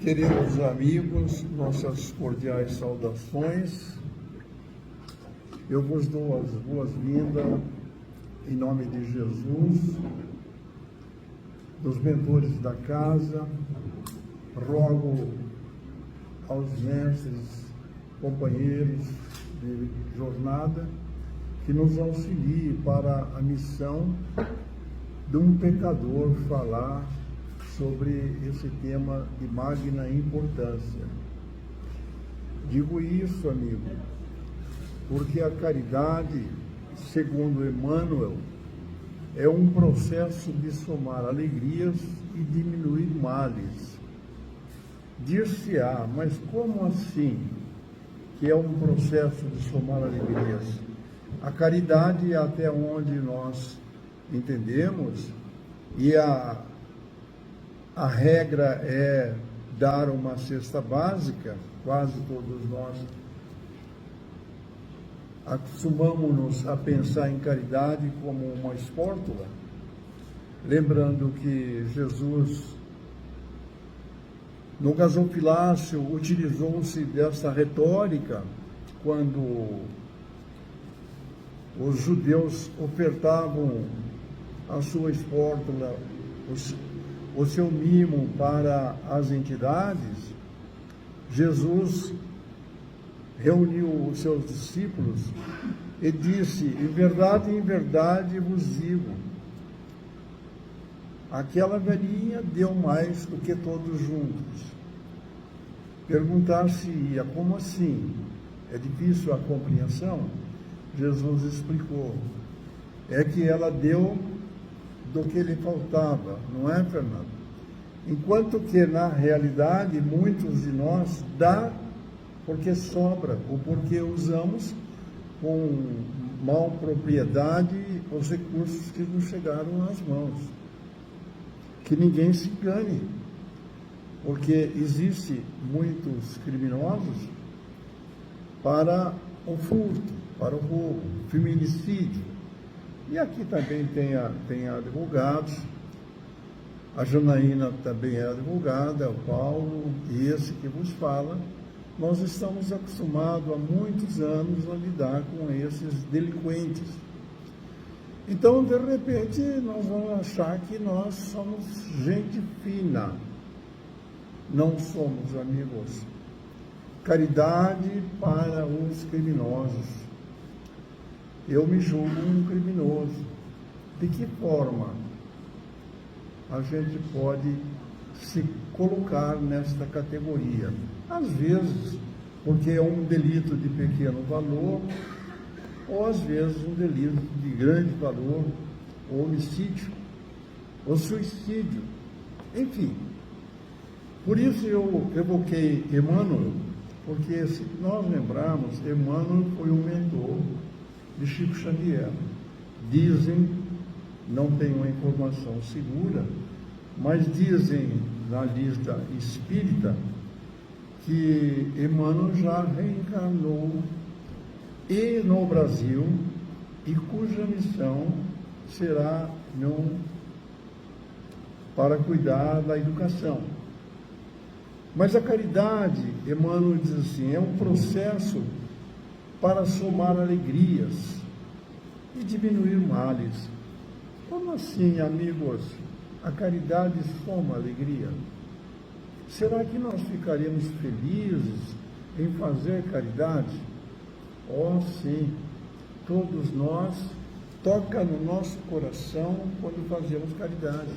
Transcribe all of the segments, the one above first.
Queridos amigos, nossas cordiais saudações. Eu vos dou as boas-vindas em nome de Jesus, dos mentores da casa. Rogo aos mestres, companheiros de jornada, que nos auxilie para a missão de um pecador falar sobre esse tema de magna importância. Digo isso, amigo, porque a caridade, segundo Emmanuel, é um processo de somar alegrias e diminuir males. Dir-se-á, mas como assim que é um processo de somar alegrias? A caridade, até onde nós entendemos, e a regra é dar uma cesta básica. Quase todos nós acostumamos-nos a pensar em caridade como uma espórtula, lembrando que Jesus, no gasofilácio, utilizou-se dessa retórica quando os judeus ofertavam a sua espórtula, o seu mimo para as entidades. Jesus reuniu os seus discípulos e disse: em verdade vos digo, aquela velhinha deu mais do que todos juntos. Perguntar-se-ia, como assim? É difícil a compreensão? Jesus explicou: é que ela deu do que lhe faltava, não é, Fernando? Enquanto que, na realidade, muitos de nós dá porque sobra, ou porque usamos com mal propriedade os recursos que nos chegaram às mãos. Que ninguém se engane, porque existem muitos criminosos para o furto, para o roubo, feminicídio. E aqui também tem advogados, a Janaína também é advogada, o Paulo, e esse que vos fala. Nós estamos acostumados há muitos anos a lidar com esses delinquentes. Então, de repente, nós vamos achar que nós somos gente fina. Não somos, amigos. Caridade para os criminosos. Eu me julgo um criminoso. De que forma a gente pode se colocar nesta categoria? Às vezes, porque é um delito de pequeno valor, ou às vezes um delito de grande valor, ou homicídio, ou suicídio, enfim. Por isso eu evoquei Emmanuel, porque se nós lembrarmos, Emmanuel foi um mentor de Chico Xavier. Dizem, não tenho uma informação segura, mas dizem na lista espírita que Emmanuel já reencarnou e no Brasil, e cuja missão será para cuidar da educação. Mas a caridade, Emmanuel diz assim, é um processo para somar alegrias e diminuir males. Como assim, amigos? A caridade soma alegria? Será que nós ficaremos felizes em fazer caridade? Oh, sim, todos nós, toca no nosso coração quando fazemos caridade.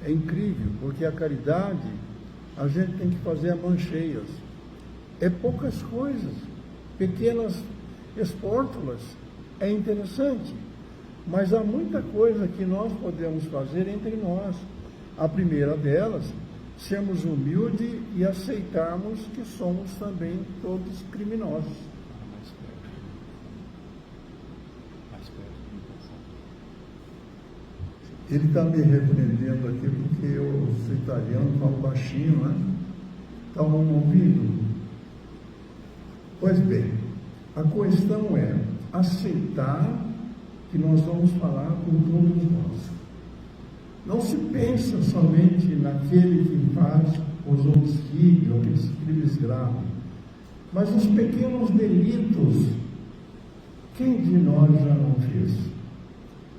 É incrível, porque a caridade a gente tem que fazer a mãos cheias. É poucas coisas, pequenas espórtulas, é interessante, mas há muita coisa que nós podemos fazer entre nós. A primeira delas, sermos humildes e aceitarmos que somos também todos criminosos. Ele está me repreendendo aqui porque eu sou italiano, falo baixinho, né? Estão me ouvindo? Pois bem, a questão é aceitar que nós vamos falar com todos nós. Não se pensa somente naquele que faz os homicídios, aqueles crimes graves. Mas os pequenos delitos, quem de nós já não fez?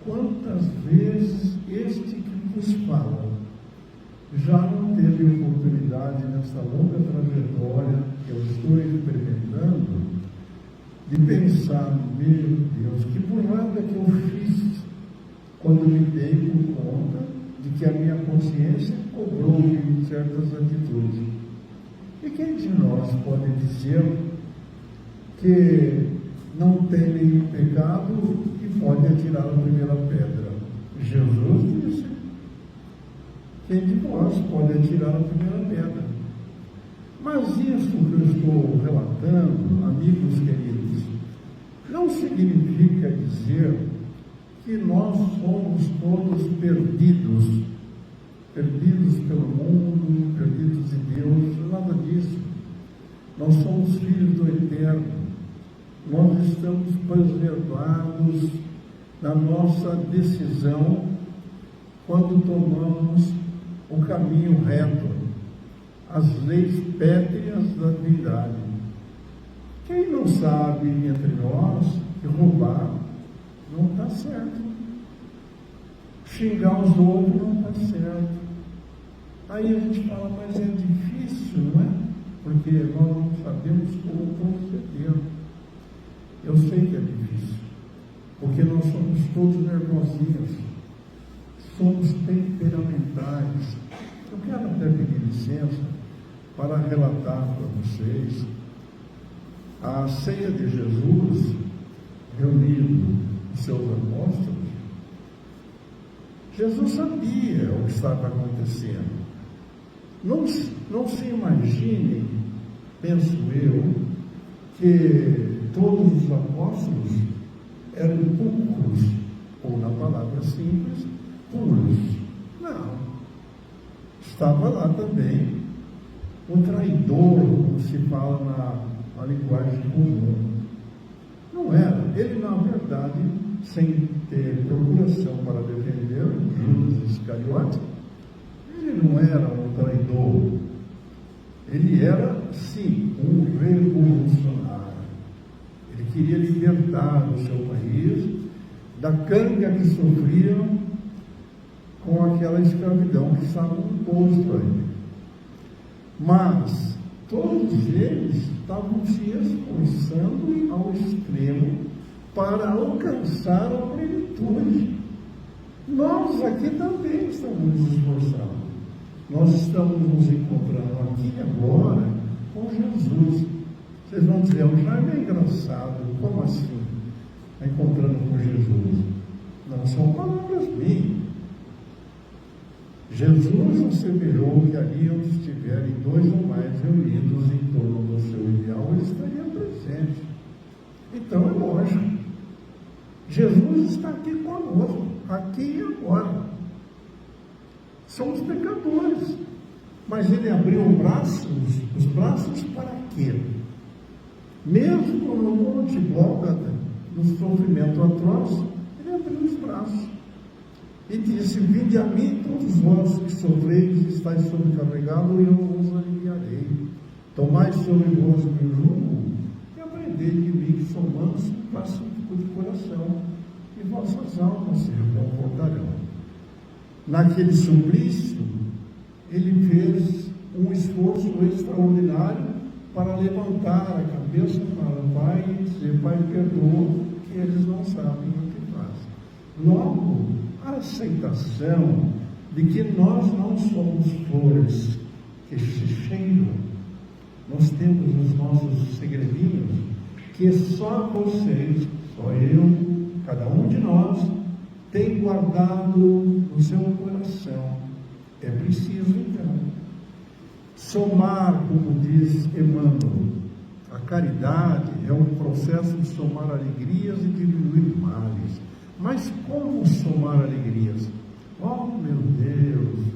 Quantas vezes este que vos fala já não teve oportunidade nessa longa trajetória que eu estou experimentando de pensar, meu Deus, que burrada que eu fiz quando me dei por conta de que a minha consciência cobrou-me certas atitudes. E quem de nós pode dizer que não tem nenhum pecado e pode atirar a primeira pedra? Jesus disse: quem de nós pode atirar a primeira pedra? Mas isso que eu estou relatando, amigos queridos, não significa dizer que nós somos todos perdidos pelo mundo, perdidos de Deus, nada disso. Nós somos filhos do Eterno, nós estamos preservados na nossa decisão quando tomamos o caminho reto, as leis pétreas da divindade. Quem não sabe entre nós que roubar não está certo, xingar os outros não está certo. Aí a gente fala, mas é difícil, não é? Porque nós não sabemos como proceder. Eu sei que é difícil, porque nós somos todos nervosinhos, somos temperamentais. Eu quero até pedir licença para relatar para vocês a ceia de Jesus, reunido os seus apóstolos. Jesus sabia o que estava acontecendo. Não se imagine, penso eu, que todos os apóstolos eram pulcros, ou na palavra simples, puros. Não. Estava lá também um traidor, como se fala na linguagem comum. Não era. Ele, na verdade, sem ter procuração para defender Judas Iscariote, ele não era um traidor. Ele era, sim, um revolucionário. Ele queria libertar o seu país da canga que sofriam com aquela escravidão que estava imposto a ele. Mas todos eles estavam se esforçando ao extremo para alcançar a plenitude. Nós aqui também estamos nos esforçando. Nós estamos nos encontrando aqui agora com Jesus. Vocês vão dizer, o Jaime é engraçado, como assim? Encontrando com Jesus. Não são palavras minhas. Jesus asseverou que ali onde estiverem dois ou mais reunidos em torno do seu ideal, ele estaria presente. Então é lógico. Jesus está aqui conosco, aqui e agora. Somos pecadores. Mas ele abriu os braços para quê? Mesmo no Monte Gólgota, no sofrimento atroz, ele abriu os braços. E disse, vinde a mim todos vós que sofreis e estáis sobrecarregados, e eu vos aliviarei. Tomai sobre vós o meu jugo, e aprendei de mim que sou manso e pacífico de coração, e vossas almas se reconfortarão. Naquele suplício, ele fez um esforço extraordinário para levantar a cabeça para o Pai e dizer, Pai, perdoa, que eles não sabem o que fazem. Logo, a aceitação de que nós não somos flores que se cheiram, nós temos os nossos segredinhos, que só vocês, só eu, cada um de nós, tem guardado no seu coração. É preciso, então, somar, como diz Emmanuel, a caridade é um processo de somar alegrias e diminuir males. Mas como somar alegrias? Oh, meu Deus,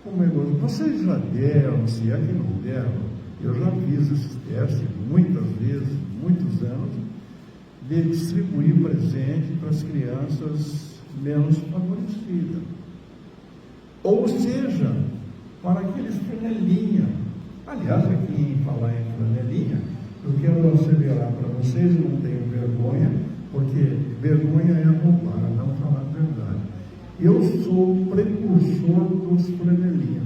como é gostoso. Vocês já deram, se é que não deram, eu já fiz esse teste muitas vezes, muitos anos, de distribuir presente para as crianças menos favorecidas. Ou seja, para aqueles flanelinha. Aliás, aqui em falar em flanelinha, eu quero acelerar para vocês, eu não tenho vergonha, porque vergonha é roubar, não falar a verdade. Eu sou o precursor dos flanelinha.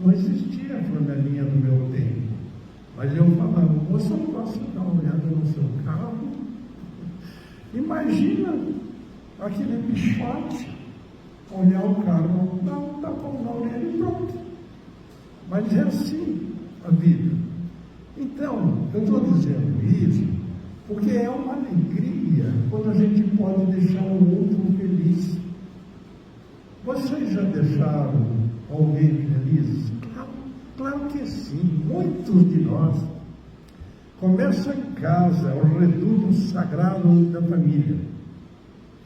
Não existia flanelinha no meu tempo. Mas eu falava, moça, eu posso dar uma olhada no seu carro? Imagina aquele bichote, olhar o carro, dá um tapão na orelha e pronto. Mas é assim a vida. Então, eu estou dizendo isso porque é uma alegria quando a gente pode deixar o outro feliz. Vocês já deixaram alguém feliz? Claro que sim, muitos de nós. Começa em casa, é o reduto sagrado da família.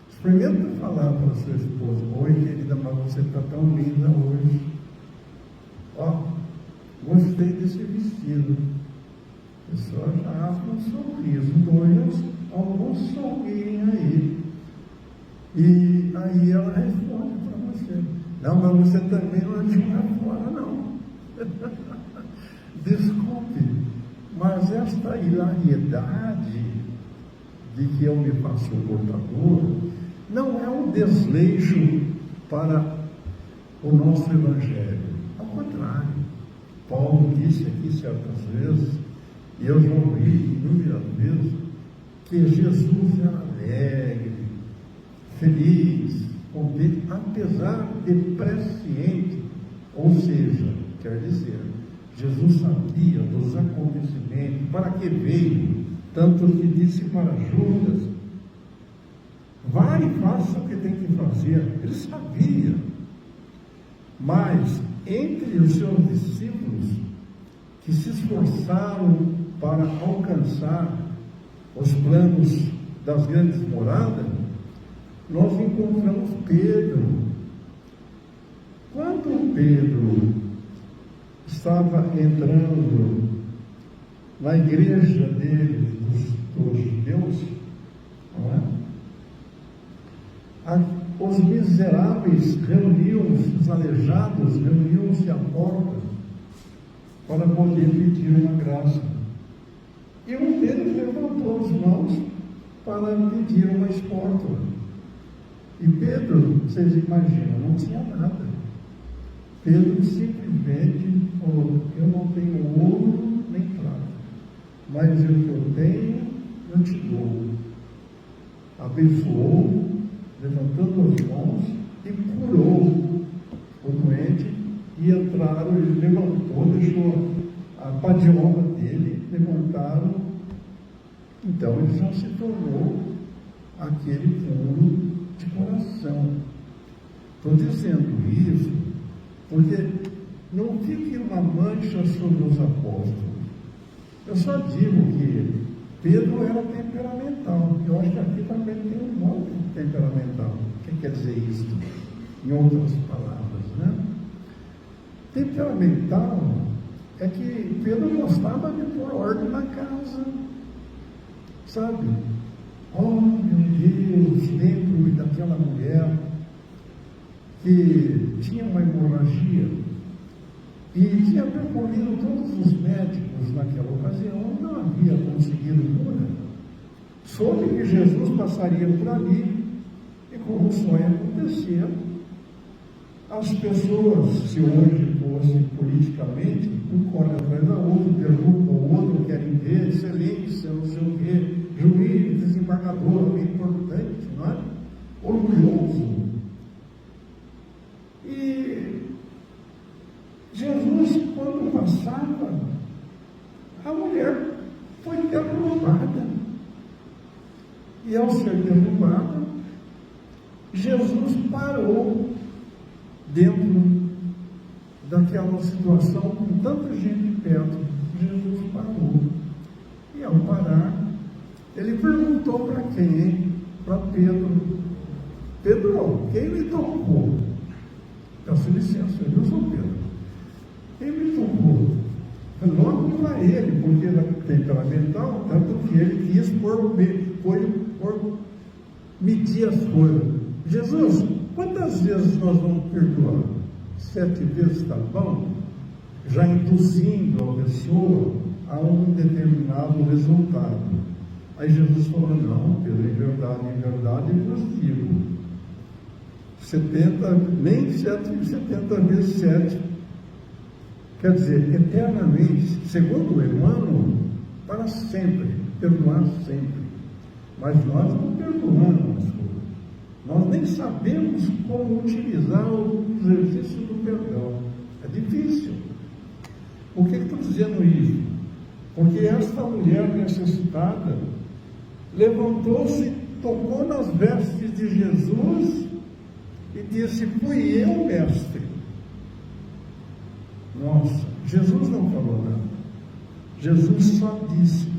Experimenta falar para a sua esposa: oi, querida, mas você está tão linda hoje. Ó, gostei desse vestido. A pessoa já abre um sorriso, alguns sorriem aí. E aí ela responde para você: não, mas você também não é de jogar fora, não. Desculpe, mas esta hilariedade de que eu me faço portador não é um desleixo para o nosso Evangelho. Ao contrário, Paulo disse aqui certas vezes, e eu já ouvi inúmeras vezes, que Jesus era alegre, feliz, contente, apesar de presciente, ou seja, quer dizer, Jesus sabia dos acontecimentos, para que veio, tanto que disse para Judas: vai e faça o que tem que fazer. Ele sabia. Mas entre os seus discípulos que se esforçaram para alcançar os planos das grandes moradas, nós encontramos Pedro. Quando Pedro estava entrando na igreja dele, dos judeus, não é? Os miseráveis reuniam-se, os aleijados reuniam-se à porta para poder pedir uma graça. E um deles levantou as mãos para pedir uma espórtula. E Pedro, vocês imaginam, não tinha nada. Pedro simplesmente falou: eu não tenho ouro nem prata, mas o que eu tenho, eu te dou. Abençoou, levantando as mãos, e curou o doente. E entraram, ele levantou, deixou a padiola dele, levantaram. Então ele já se tornou aquele puro de coração. Estou dizendo isso porque não fique uma mancha sobre os apóstolos. Eu só digo que Pedro era temperamental. Eu acho que aqui também tem um monte de temperamental. O que quer dizer isso? Em outras palavras, né? Temperamental é que Pedro gostava de pôr ordem na casa, sabe? Oh, meu Deus, lembro-me daquela mulher que tinha uma hemorragia e tinha percorrido todos os médicos naquela ocasião, não havia conseguido cura. Soube que Jesus passaria por ali e, como o sonho acontecia, as pessoas, se hoje fosse politicamente, um corre atrás da outra, pergunta ao outro, querem ver, excelência, não sei o quê, juiz, desembargador, alguém importante, não é? Orgulhoso. E Jesus, quando passava, a mulher foi derrubada. E ao ser derrubada, Jesus parou dentro daquela situação, com tanta gente perto. Jesus parou. E ao parar, ele perguntou para quem? Para Pedro. Pedro, quem me tocou? Peço licença, eu sou Pedro. Quem me tocou? Logo para ele, porque era temperamental, tanto que ele quis medir as coisas. Jesus, quantas vezes nós vamos perdoar? 7 vezes está bom, já induzindo a pessoa a um determinado resultado. Aí Jesus falou, não, Pedro, em verdade eu vos digo, 70, nem 70 vezes 7. Quer dizer, eternamente, segundo o Emmanuel, para sempre, perdoar sempre. Mas nós não perdoamos, nós nem sabemos como utilizar o exercício do perdão. É difícil. Por que estou dizendo isso? Porque esta mulher necessitada levantou-se, tocou nas vestes de Jesus e disse, fui eu, mestre. Nossa, Jesus não falou nada. Jesus só disse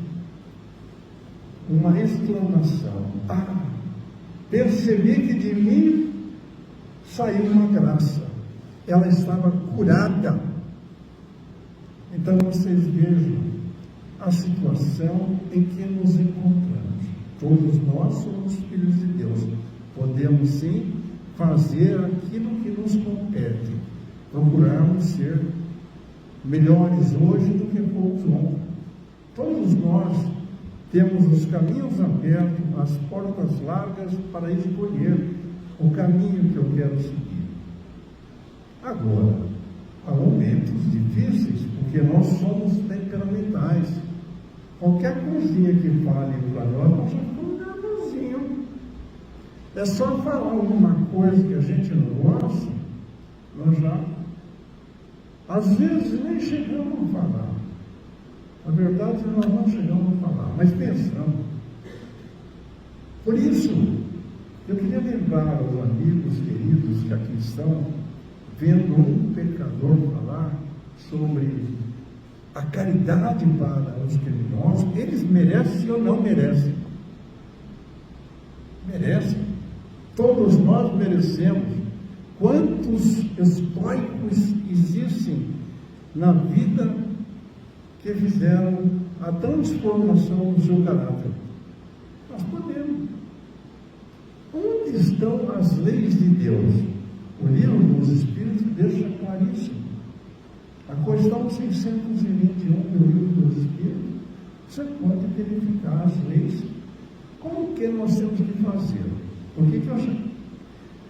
uma exclamação. Percebi que de mim saiu uma graça. Ela estava curada. Então vocês vejam a situação em que nos encontramos. Todos nós somos filhos de Deus. Podemos sim fazer aquilo que nos compete. Procurarmos ser melhores hoje do que fomos ontem. Todos nós temos os caminhos abertos, as portas largas para escolher o caminho que eu quero seguir. Agora, há momentos difíceis, porque nós somos temperamentais. Qualquer coisinha que fale para nós já ficamos nervosinho. É só falar alguma coisa que a gente não gosta, nós já, às vezes, nem chegamos a falar. Na verdade, nós não chegamos a falar, mas pensamos. Por isso, eu queria lembrar aos amigos queridos que aqui estão, vendo um pecador falar sobre a caridade para os criminosos, eles merecem ou não merecem? Merecem. Todos nós merecemos. Quantos estoicos existem na vida que fizeram a transformação do seu caráter? Nós podemos. Onde estão as leis de Deus? O livro dos Espíritos deixa claríssimo. A questão 621 do livro dos Espíritos, você pode verificar as leis. Como que nós temos que fazer? Por que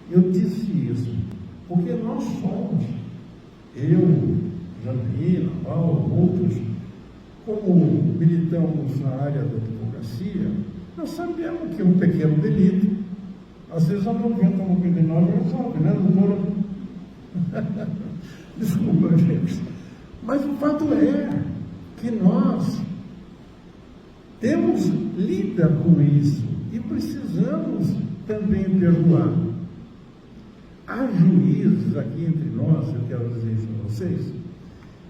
eu disse isso? Porque nós somos, eu, Janaína, Paulo, outros, como militamos na área da advocacia, nós sabemos que é um pequeno delito. Às vezes a 99 resolve, né, doutora? Desculpa, gente. Mas o fato é que nós temos lida com isso e precisamos também perdoar. Há juízes aqui entre nós, eu quero dizer isso para vocês,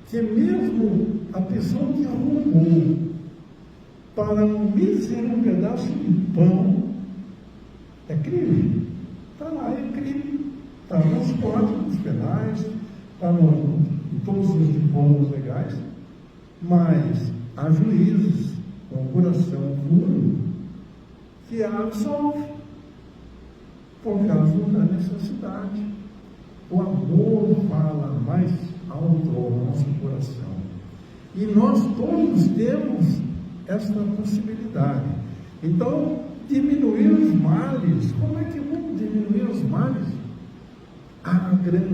que mesmo a pessoa que roubou para um mísero pedaço de pão é crime. Está lá, é crime. Está nos códigos penais, está em todos os diplomas legais, mas há juízes com o coração puro que a absolve por causa da necessidade. O amor fala mais alto ao nosso coração. E nós todos temos esta possibilidade. Então, diminuir os males. Como é que vamos diminuir os males?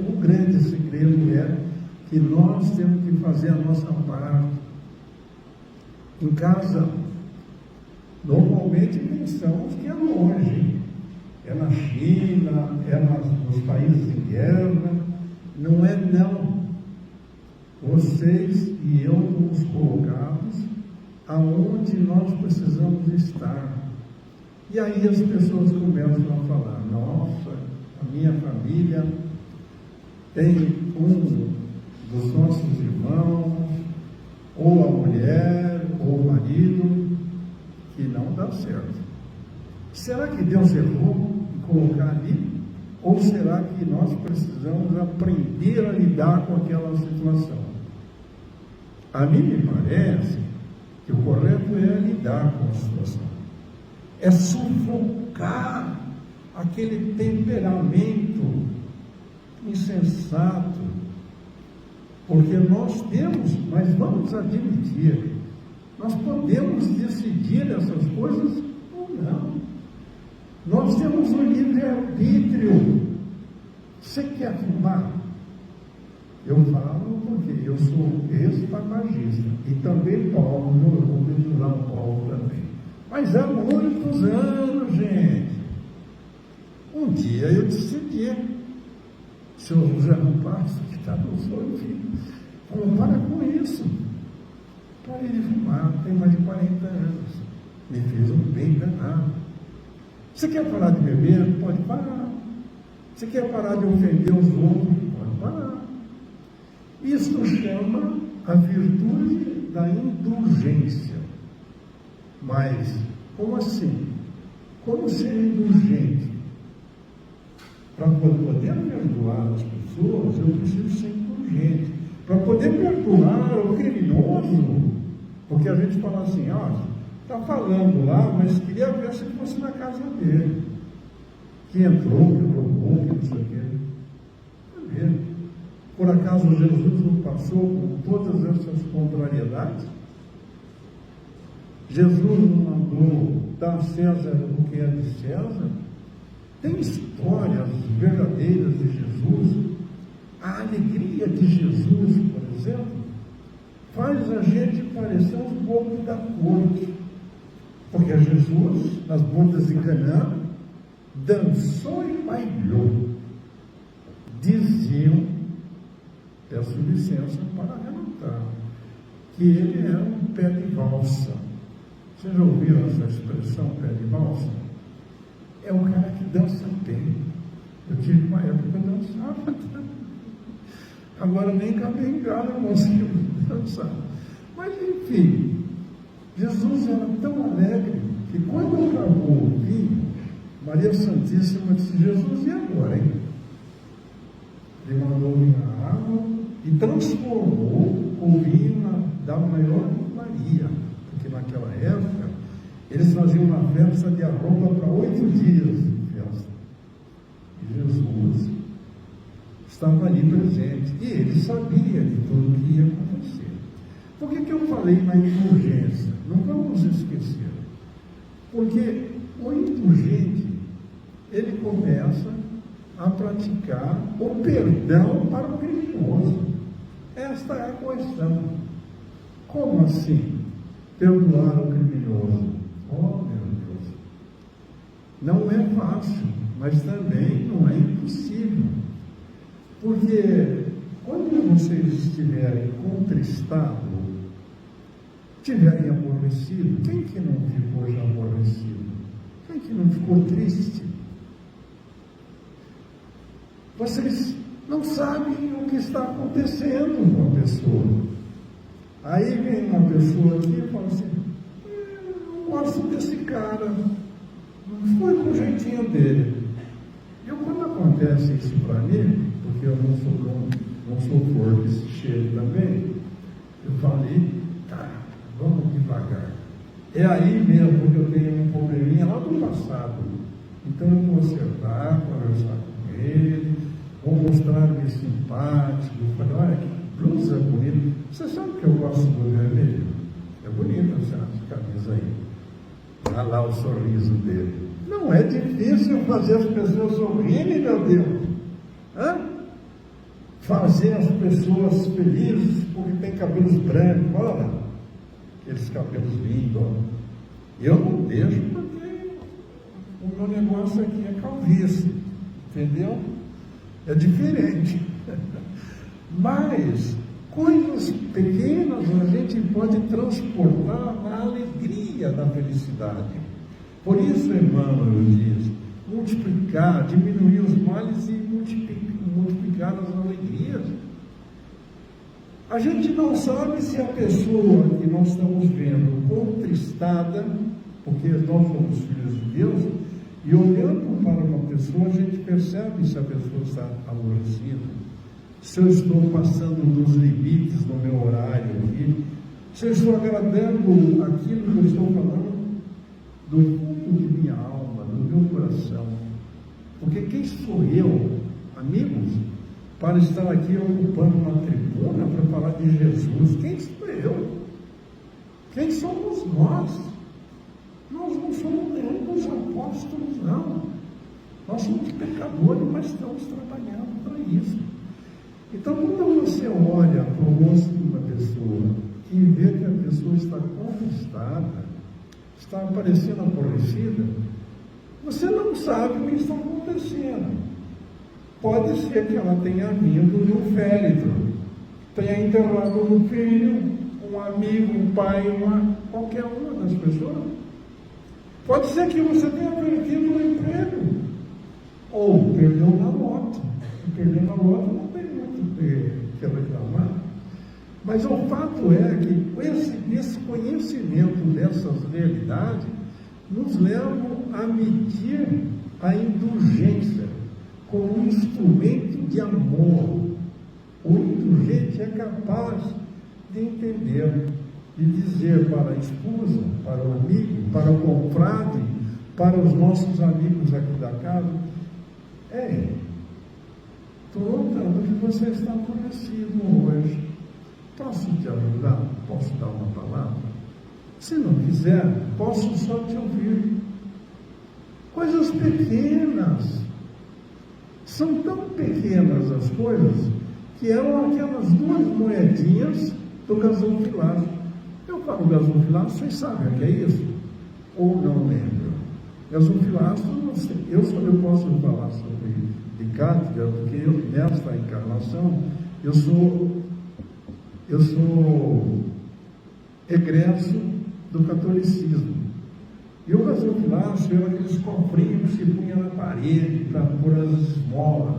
O grande segredo é que nós temos que fazer a nossa parte. Em casa, normalmente pensamos que é longe. É na China, é nos países em guerra. Não é não. Vocês e eu fomos colocados aonde nós precisamos estar. E aí as pessoas começam a falar, nossa, a minha família tem um dos nossos irmãos, ou a mulher, ou o marido, que não dá certo. Será que Deus errou em colocar ali? Ou será que nós precisamos aprender a lidar com aquela situação? A mim me parece que o correto é lidar com a situação. É sufocar aquele temperamento insensato, porque nós temos, mas vamos admitir, nós podemos decidir essas coisas ou não. Nós temos o livre-arbítrio. Você quer fumar? Eu falo porque eu sou ex-tabagista e também Paulo, eu vou mencionar o Paulo também. Mas há muitos anos, gente. Um dia eu decidi, seu José Rampaz, que está no sonho, filho, falou, para com isso. Parei de fumar, tem mais de 40 anos. Me fez um bem danado. Você quer parar de beber? Pode parar. Você quer parar de ofender os outros? Pode parar. Isso chama a virtude da indulgência. Mas, como assim? Como ser indulgente? Para poder perdoar as pessoas, eu preciso ser indulgente. Para poder perdoar o criminoso, porque a gente fala assim, está falando lá, mas queria ver se fosse na casa dele. Que entrou, que roubou, que não sei o quê. Por acaso Jesus não passou por todas essas contrariedades? Jesus não mandou dar a César o que é de César? Tem histórias verdadeiras de Jesus. A alegria de Jesus, por exemplo, faz a gente parecer um pouco da corte. Porque Jesus, nas bodas de Canaã, dançou e bailou. Diziam, peço licença para relatar, que ele era um pé de valsa. Vocês já ouviram essa expressão, pé de valsa? É um cara que dança bem. Eu tive uma época que eu dançava. Agora nem com a bengala eu consigo dançar. Mas enfim, Jesus era tão alegre que quando acabou o vinho, Maria Santíssima disse, Jesus, e agora, hein? Ele mandou vir a água e transformou o vinho da maior iguaria, porque naquela época eles faziam uma festa de arroba para 8 dias de festa. E Jesus estava ali presente, e ele sabia de tudo o que ia acontecer. Por que eu falei na indulgência? Não vamos esquecer, porque o indulgente, ele começa a praticar o perdão para o criminoso. Esta é a questão. Como assim? Perdoar o criminoso? Oh, meu Deus! Não é fácil, mas também não é impossível. Porque quando vocês estiverem contristados, estiverem aborrecidos, quem que não ficou já aborrecido? Quem que não ficou triste? Vocês não sabem o que está acontecendo com a pessoa. Aí vem uma pessoa aqui e fala assim, eu gosto desse cara, não foi com o jeitinho dele. Eu, quando acontece isso para mim, porque eu não sou flor desse cheiro também, eu falei, tá, vamos devagar. É aí mesmo, porque eu tenho um probleminha lá do passado. Então eu vou acertar, conversar com ele, vou mostrar-me simpático. Falei, olha que blusa bonita. Você sabe que eu gosto do vermelho? É bonita essa camisa aí. Olha lá o sorriso dele. Não é difícil fazer as pessoas sorrirem, meu Deus. Fazer as pessoas felizes porque tem cabelos brancos. Olha, aqueles cabelos lindos. Eu não deixo porque o meu negócio aqui é calvície. Entendeu? É diferente. Mas coisas pequenas a gente pode transportar na alegria da felicidade. Por isso, Emmanuel diz, multiplicar, diminuir os males e multiplicar as alegrias. A gente não sabe se a pessoa que nós estamos vendo contristada, porque nós somos filhos de Deus, e olhando para uma pessoa, a gente percebe se a pessoa está aborrecida, se eu estou passando dos limites do meu horário aqui, se eu estou agradando aquilo que eu estou falando do fundo de minha alma, do meu coração. Porque quem sou eu, amigos? para estar aqui ocupando uma tribuna para falar de Jesus. Quem sou eu? Quem somos nós? Nós não somos nenhum dos apóstolos, não. Nós somos pecadores, mas estamos trabalhando para isso. Então, quando você olha para o rosto de uma pessoa e vê que a pessoa está conquistada, está parecendo aborrecida, você não sabe o que está acontecendo. Pode ser que ela tenha vindo de um féretro, tenha enterrado um filho, um amigo, um pai, qualquer uma das pessoas. Pode ser que você tenha perdido o emprego, ou perdeu na loto. Se perdeu na loto, não tem muito que reclamar. Mas o fato é que esse conhecimento dessas realidades nos levam a medir a indulgência como um instrumento de amor. O indulgente é capaz de entender, de dizer para a esposa, para o amigo, para o confrade, para os nossos amigos aqui da casa: ei, estou notando que você está aborrecido hoje. Posso te ajudar? Posso dar uma palavra? Se não quiser, posso só te ouvir. Coisas pequenas. São tão pequenas as coisas que eram aquelas 2 moedinhas do gasofilaço. Eu falo gasofilaço, vocês sabem o que é isso? Ou não lembram? Gasofilaço, não sei. Eu posso falar sobre de cátedra, porque eu, nesta encarnação, eu sou egresso do catolicismo. E o gasofilaço era aqueles cofrinhos que se punha na parede para pôr as esmolas.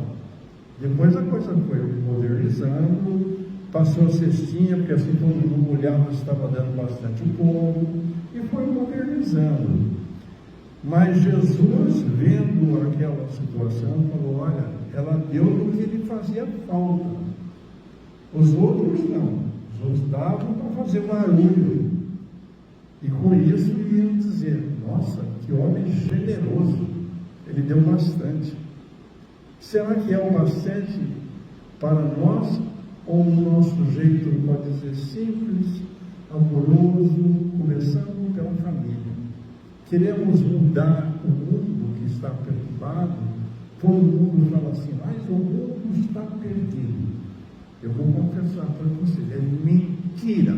Depois a coisa foi modernizando, passou a cestinha, porque assim todo mundo olhava, estava dando bastante o povo, e foi modernizando. Mas Jesus, vendo aquela situação, falou: olha, ela deu do que lhe fazia falta. Os outros não. Os outros davam para fazer barulho. E com isso iam dizer: nossa, que homem generoso. Ele deu bastante. Será que é o bastante para nós? Ou o nosso jeito pode ser simples, amoroso, começando pela família? Queremos mudar o mundo que está perturbado. Todo mundo fala assim: mas o mundo está perdido. Eu vou confessar para você, é mentira.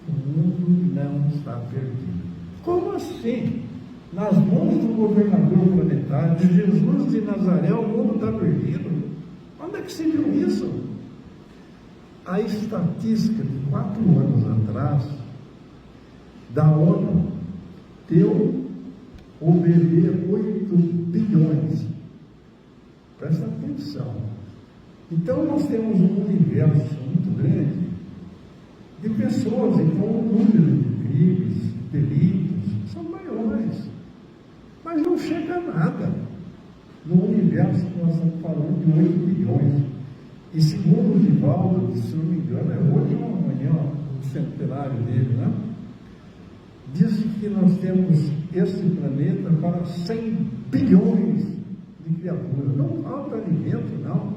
O mundo não está perdido. Como assim? Nas mãos do governador planetário, de Jesus de Nazaré, o mundo está perdido? Onde é que se viu isso? A estatística de 4 anos atrás, da ONU, deu o bebê 8 bilhões. Presta atenção. Então nós temos um universo muito grande de pessoas, então o número de crimes, delitos, são maiores. Mas não chega a nada. No universo que nós estamos falando de 8 bilhões. E segundo o Divaldo, se não me engano, é hoje ou amanhã, o centenário dele, né? Diz que nós temos esse planeta para 100 bilhões de criaturas. Não falta alimento, não.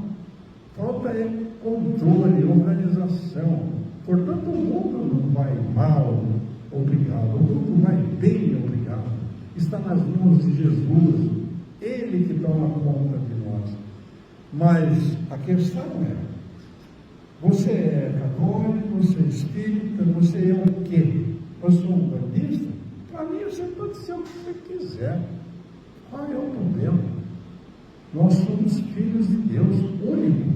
Falta é controle, organização. Portanto, o mundo não vai mal, obrigado. O mundo vai bem, obrigado. Está nas mãos de Jesus. Ele que toma conta de nós. Mas a questão é: você é católico, você é espírita, você é o quê? Eu sou um bandista? Para mim, você pode ser o que você quiser. Qual é o problema? Nós somos filhos de Deus, único.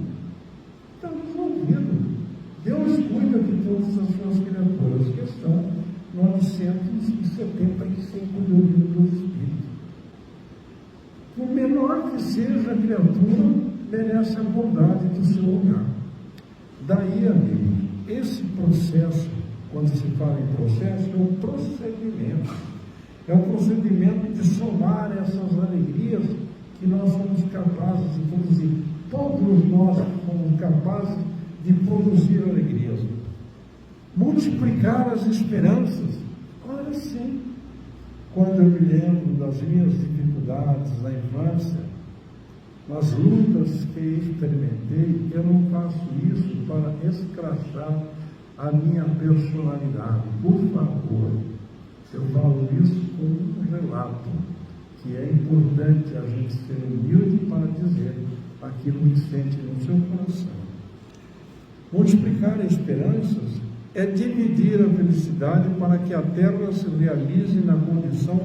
Estamos ouvindo. Deus cuida de todas as suas criaturas, que estão 975 do livro do Espírito. Por menor que seja a criatura, merece a bondade do seu lugar. Daí, amigo, esse processo, quando se fala em processo, é um procedimento. É um procedimento de somar essas alegrias que nós somos capazes de produzir. Todos nós somos capazes de produzir alegrias. Multiplicar as esperanças. Ora sim. Quando eu me lembro das minhas dificuldades na infância, nas lutas que experimentei, eu não faço isso para escrachar a minha personalidade. Por favor, eu falo isso como um relato, que é importante a gente ser humilde para dizer aquilo que sente no seu coração. Multiplicar esperanças é dividir a felicidade para que a terra se realize na condição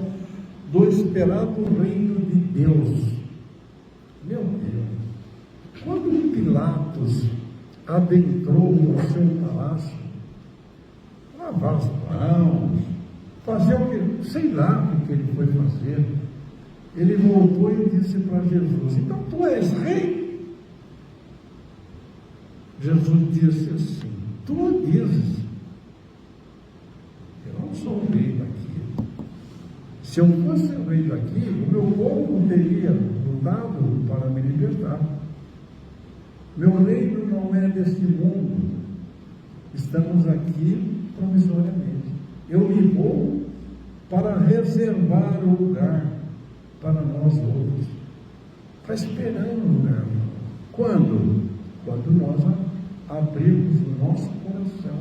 do esperado reino de Deus. Meu Deus, quando Pilatos adentrou no seu palácio, lavar as mãos, fazer o que, sei lá o que ele foi fazer, ele voltou e disse para Jesus: então tu és rei? Jesus disse assim: tu o dizes, eu não sou o rei daqui. Se eu fosse o rei daqui, o meu povo não teria lutado para me libertar. Meu reino não é deste mundo. Estamos aqui provisoriamente. Eu me vou para reservar o lugar para nós outros. Está esperando o lugar. Quando? Quando nós abrimos o nosso coração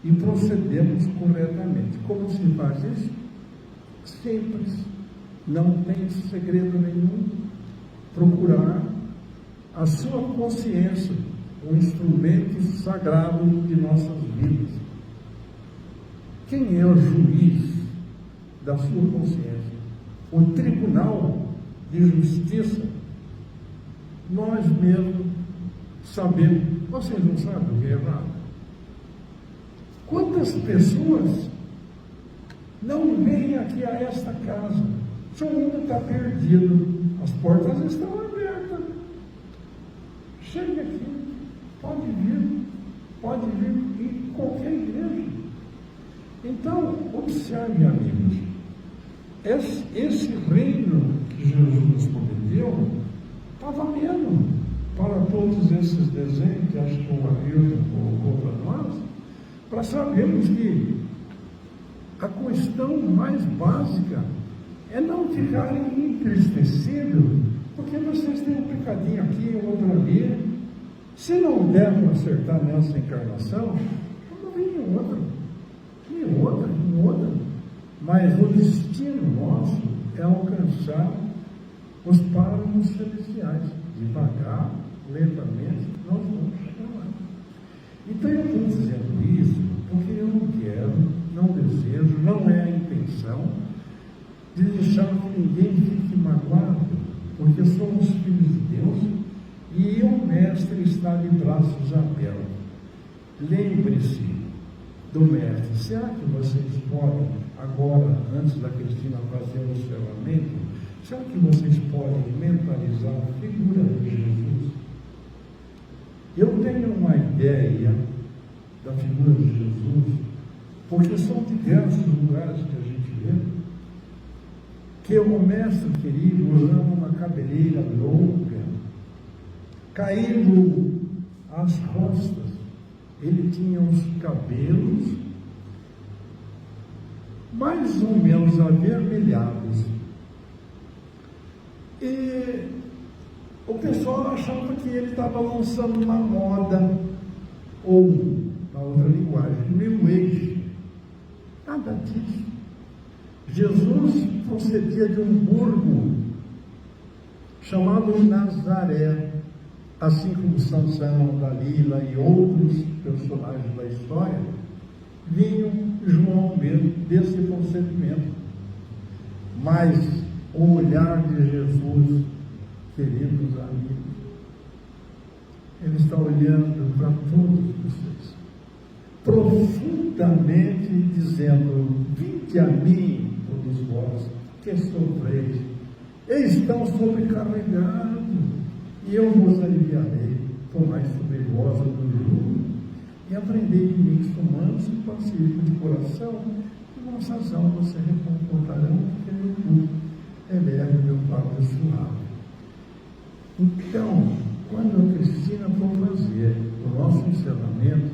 e procedemos corretamente. Como se faz isso? Simples. Não tem segredo nenhum. Procurar a sua consciência, um instrumento sagrado de nossas vidas. Quem é o juiz da sua consciência? O tribunal de justiça? Nós mesmos sabemos. Vocês não sabem o que é errado? Quantas pessoas não vêm aqui a esta casa? Seu mundo está perdido, as portas estão abertas. Chegue aqui, pode vir em qualquer igreja. Então, observe, amigos, esse reino que Jesus nos prometeu está valendo para todos esses desenhos que acho que o Ailton colocou para nós, para sabermos que a questão mais básica é não ficarem entristecidos, porque vocês têm um pecadinho aqui, outro ali. Se não der para acertar nessa encarnação, não vem em outra. Mas o destino nosso é alcançar os páramos celestiais. Devagar, lentamente, nós vamos chegar lá. Então eu estou dizendo isso porque eu não quero, não desejo, não é a intenção de deixar que ninguém fique magoado, porque somos filhos de Deus e o Mestre está de braços abertos. Lembre-se do Mestre. Será que vocês podem, agora, antes da Cristina fazer o encerramento, será que vocês podem mentalizar a figura de Jesus? Eu tenho uma ideia da figura de Jesus, porque são diversos lugares que a gente vê, que o Mestre querido usava uma cabeleira longa, caindo às costas. Ele tinha os cabelos mais ou menos avermelhados. E o pessoal achava que ele estava lançando uma moda, ou, na outra linguagem, New Age. Nada disso. Jesus procedia de um burgo chamado Nazaré, assim como Sansão, Dalila e outros personagens da história, vinham João mesmo desse procedimento. Mas o olhar de Jesus, queridos amigos, ele está olhando para todos vocês, profundamente dizendo: vinde a mim, todos vós que sofreis e estão sobrecarregados, e eu vos aliviarei. Tomai sobre vós o meu jugo e aprendei de mim, que sou manso e pacífico de coração, e vossas almas se reconfortarão, porque meu jugo é leve e meu fardo é suave. Então, quando a Cristina for fazer o nosso encerramento,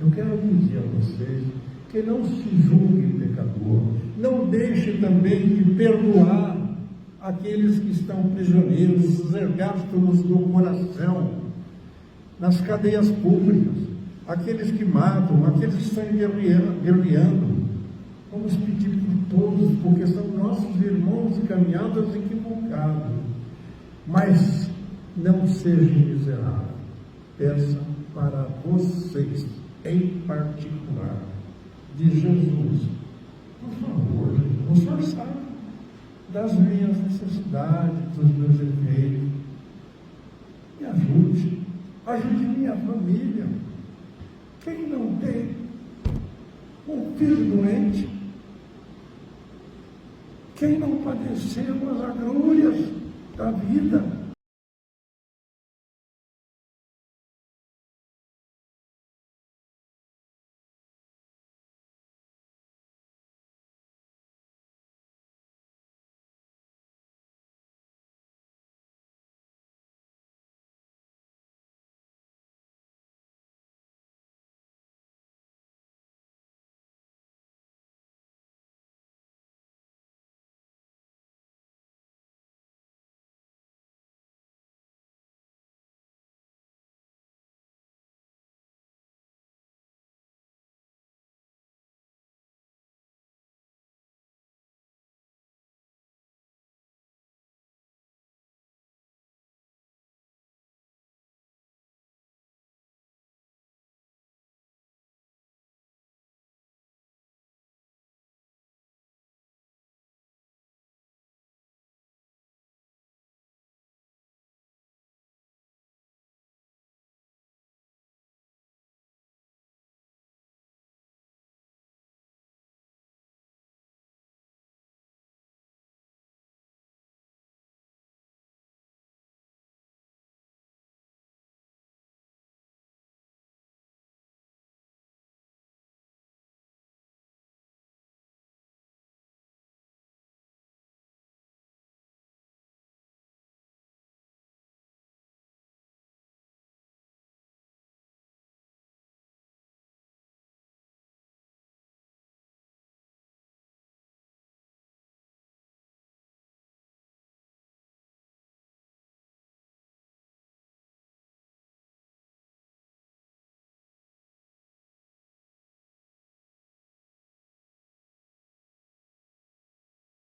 eu quero pedir a vocês que não se julguem pecador, não deixe também de perdoar aquele aqueles que estão prisioneiros, os ergástulos do coração, nas cadeias públicas, aqueles que matam, aqueles que estão guerreando. Vamos pedir por todos, porque são nossos irmãos e caminhadas equivocadas. Mas não sejam miseráveis. Peça para vocês, em particular, de Jesus. Por favor, o Senhor sabe das minhas necessidades, dos meus defeitos. Me ajude. Ajude minha família. Quem não tem um filho doente? Quem não padeceu as agruras da vida?